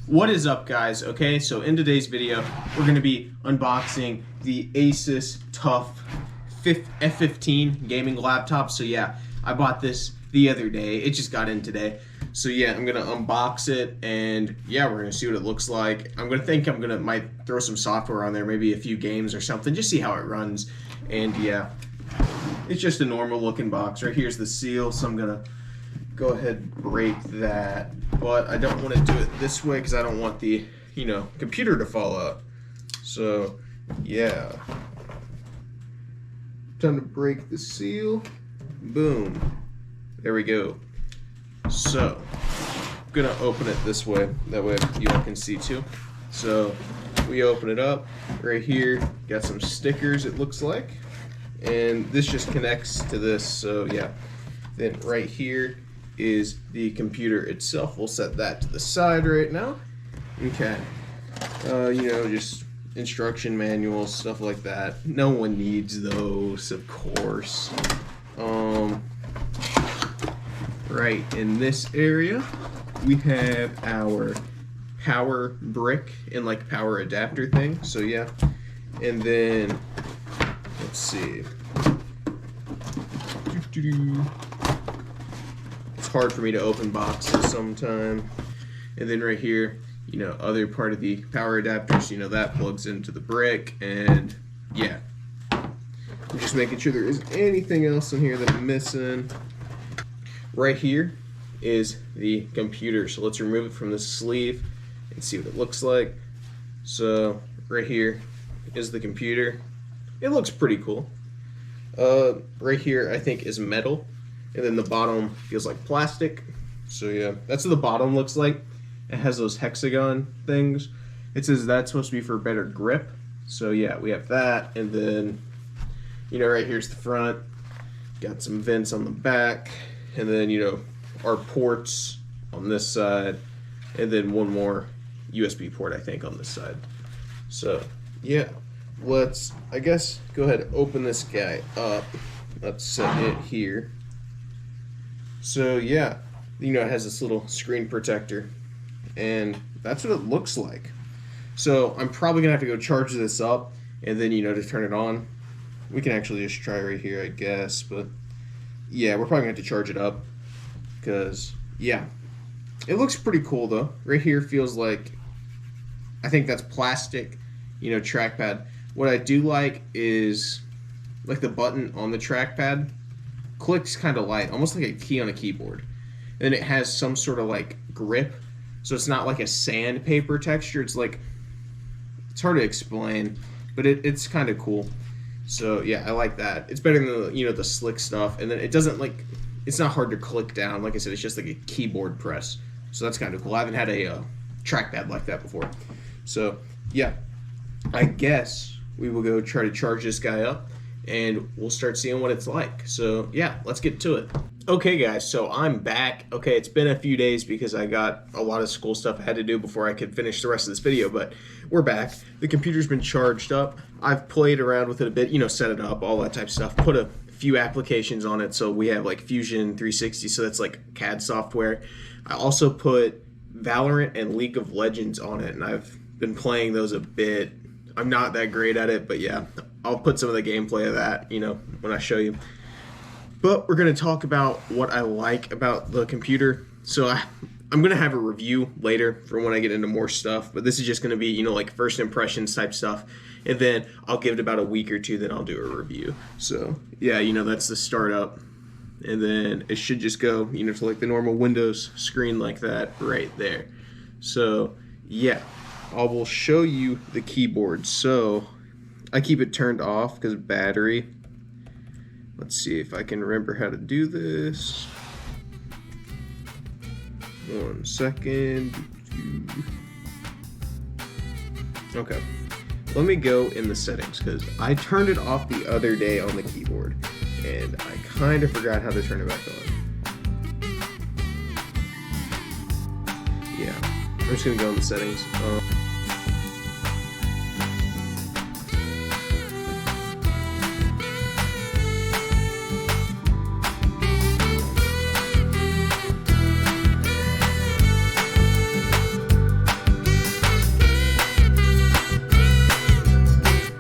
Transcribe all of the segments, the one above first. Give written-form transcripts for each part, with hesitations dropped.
What is up, guys? Okay, so in today's video we're going to be unboxing the ASUS F15 gaming laptop. So yeah, I bought this the other day. It just got in today. So yeah, I'm going to unbox it and yeah, we're going to see what it looks like. I'm going to might throw some software on there, maybe a few games or something, just see how it runs. And yeah, it's just a normal looking box. Right here's the seal, so I'm going to go ahead and break that, but I don't want to do it this way because I don't want the computer to fall out. So yeah, time to break the seal. Boom, there we go. So I'm gonna open it this way, that way you all can see too. So we open it up. Right here got some stickers, it looks like, and this just connects to this. So yeah, then right here is the computer itself. We'll set that to the side right now. Okay. Just instruction manuals, stuff like that. No one needs those, of course. Right in this area, we have our power brick and like power adapter thing. So yeah, and then let's see. It's hard for me to open boxes sometime. And then right here, other part of the power adapters, that plugs into the brick. And yeah, I'm just making sure there isn't anything else in here that I'm missing. Right here is the computer, so let's remove it from the sleeve and see what it looks like. So right here is the computer. It looks pretty cool. Right here I think is metal, and then the bottom feels like plastic. So yeah, that's what the bottom looks like. It has those hexagon things. It says that's supposed to be for better grip. So yeah, we have that, and then right here's the front. Got some vents on the back, and then our ports on this side, and then one more USB port I think on this side. So yeah, let's I guess go ahead and open this guy up. Let's set it here. So yeah, it has this little screen protector, and that's what it looks like. So I'm probably gonna have to go charge this up, and then to turn it on. We can actually just try right here, I guess, but yeah, we're probably gonna have to charge it up because yeah, it looks pretty cool though. Right here feels like, I think that's plastic, trackpad. What I do like is like the button on the trackpad clicks kind of light, almost like a key on a keyboard. And then it has some sort of like grip, so it's not like a sandpaper texture. It's like, it's hard to explain, but it's kind of cool. So yeah, I like that. It's better than the slick stuff, and then it doesn't it's not hard to click down. Like I said, it's just like a keyboard press. So that's kind of cool. I haven't had a trackpad like that before. So yeah, I guess we will go try to charge this guy up, and we'll start seeing what it's like. So yeah, let's get to it. Okay guys, so I'm back. Okay, it's been a few days because I got a lot of school stuff I had to do before I could finish the rest of this video, but we're back. The computer's been charged up. I've played around with it a bit, set it up, all that type of stuff. Put a few applications on it, so we have like Fusion 360, so that's like CAD software. I also put Valorant and League of Legends on it, and I've been playing those a bit. I'm not that great at it, but yeah, I'll put some of the gameplay of that, when I show you. But we're going to talk about what I like about the computer. So I'm going to have a review later for when I get into more stuff, but this is just going to be, like first impressions type stuff. And then I'll give it about a week or two, then I'll do a review. So yeah, that's the startup. And then it should just go, to like the normal Windows screen like that right there. So yeah, I will show you the keyboard. So I keep it turned off because of battery. Let's see if I can remember how to do this. 1 second. Okay. Let me go in the settings because I turned it off the other day on the keyboard and I kind of forgot how to turn it back on. Yeah. I'm just going to go in the settings.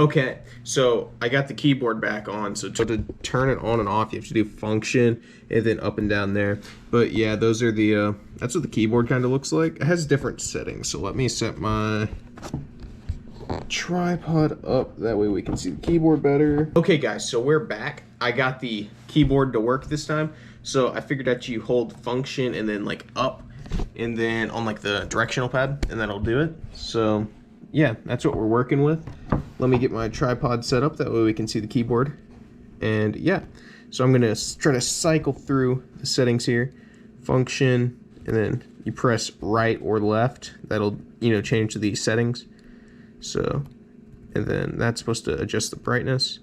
Okay, so I got the keyboard back on. So to turn it on and off, you have to do function and then up and down there. But yeah, those are the that's what the keyboard kind of looks like. It has different settings. So let me set my tripod up, that way we can see the keyboard better. Okay guys, so we're back. I got the keyboard to work this time, so I figured out you hold function and then like up and then on like the directional pad, and that'll do it. So yeah, that's what we're working with. Let me get my tripod set up, that way we can see the keyboard. And yeah, so I'm gonna try to cycle through the settings here. Function, and then you press right or left, that'll, you know, change the settings. So, and then that's supposed to adjust the brightness.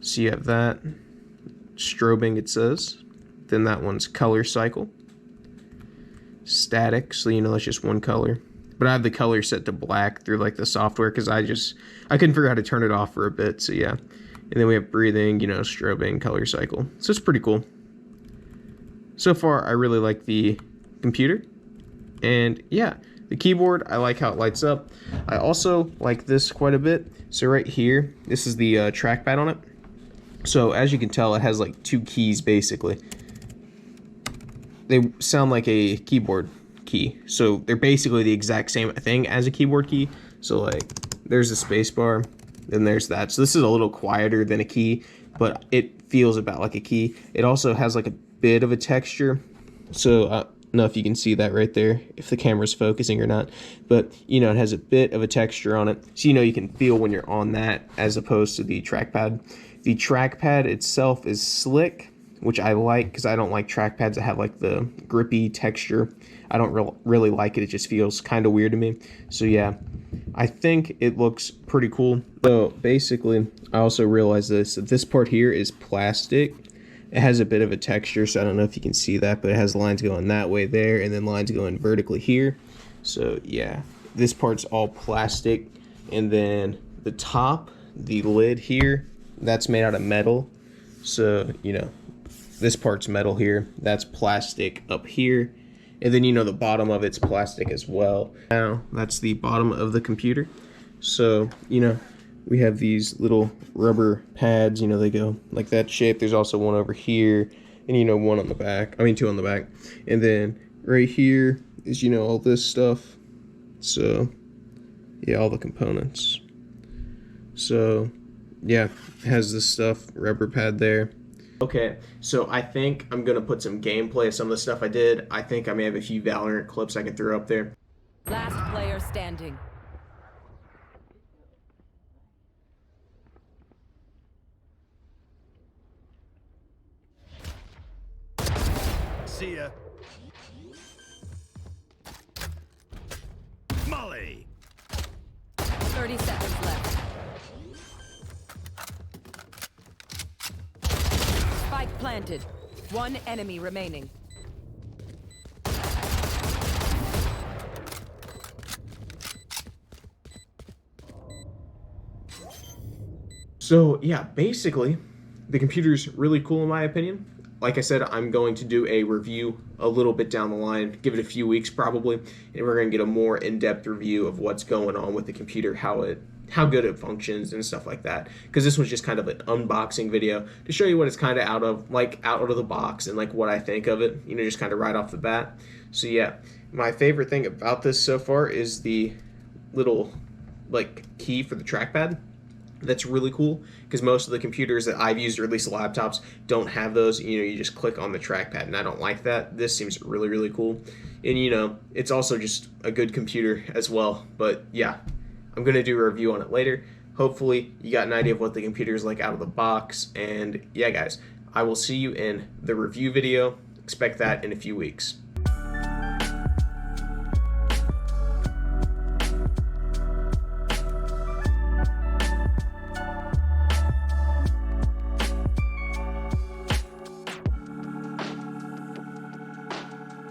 So you have that. Strobing, it says. Then that one's color cycle. Static, so you know it's just one color. But I have the color set to black through like the software because I couldn't figure out how to turn it off for a bit, so yeah. And then we have breathing, you know, strobing, color cycle. So it's pretty cool. So far, I really like the computer. And yeah, the keyboard, I like how it lights up. I also like this quite a bit. So right here, this is the trackpad on it. So as you can tell, it has like two keys basically. They sound like a keyboard key. So they're basically the exact same thing as a keyboard key. So like, there's a space bar, then there's that. So this is a little quieter than a key, but it feels about like a key. It also has like a bit of a texture. So I don't know if you can see that right there, if the camera's focusing or not, but you know, it has a bit of a texture on it. So you know, you can feel when you're on that as opposed to the trackpad. The trackpad itself is slick, which I like because I don't like trackpads that have like the grippy texture. I don't really like it. It just feels kind of weird to me. So yeah, I think it looks pretty cool. So basically, I also realized that this part here is plastic. It has a bit of a texture, so I don't know if you can see that, but it has lines going that way there, and then lines going vertically here. So yeah, this part's all plastic, and then the top, the lid here, that's made out of metal. So, you know, this part's metal here, that's plastic up here, and then, you know, the bottom of it's plastic as well. Now, that's the bottom of the computer. So, you know, we have these little rubber pads, you know, they go like that shape. There's also one over here, and, you know, one on the back. I mean, two on the back. And then right here is, you know, all this stuff. So, yeah, all the components. So, yeah, it has this stuff, rubber pad there. Okay, so I think I'm going to put some gameplay of some of the stuff I did. I think I may have a few Valorant clips I can throw up there. Last player standing. See ya. Molly. 30 seconds left. Spike planted. One enemy remaining. So yeah, basically, the computer's really cool in my opinion. Like I said, I'm going to do a review a little bit down the line, give it a few weeks probably, and we're going to get a more in-depth review of what's going on with the computer, how good it functions and stuff like that. Because this was just kind of an unboxing video to show you what it's kind of out of the box and like what I think of it, you know, just kind of right off the bat. So yeah, my favorite thing about this so far is the little like key for the trackpad. That's really cool because most of the computers that I've used, or at least laptops, don't have those. You know, you just click on the trackpad, and I don't like that. This seems really, really cool. And, you know, it's also just a good computer as well. But, yeah, I'm going to do a review on it later. Hopefully, you got an idea of what the computer is like out of the box. And, yeah, guys, I will see you in the review video. Expect that in a few weeks.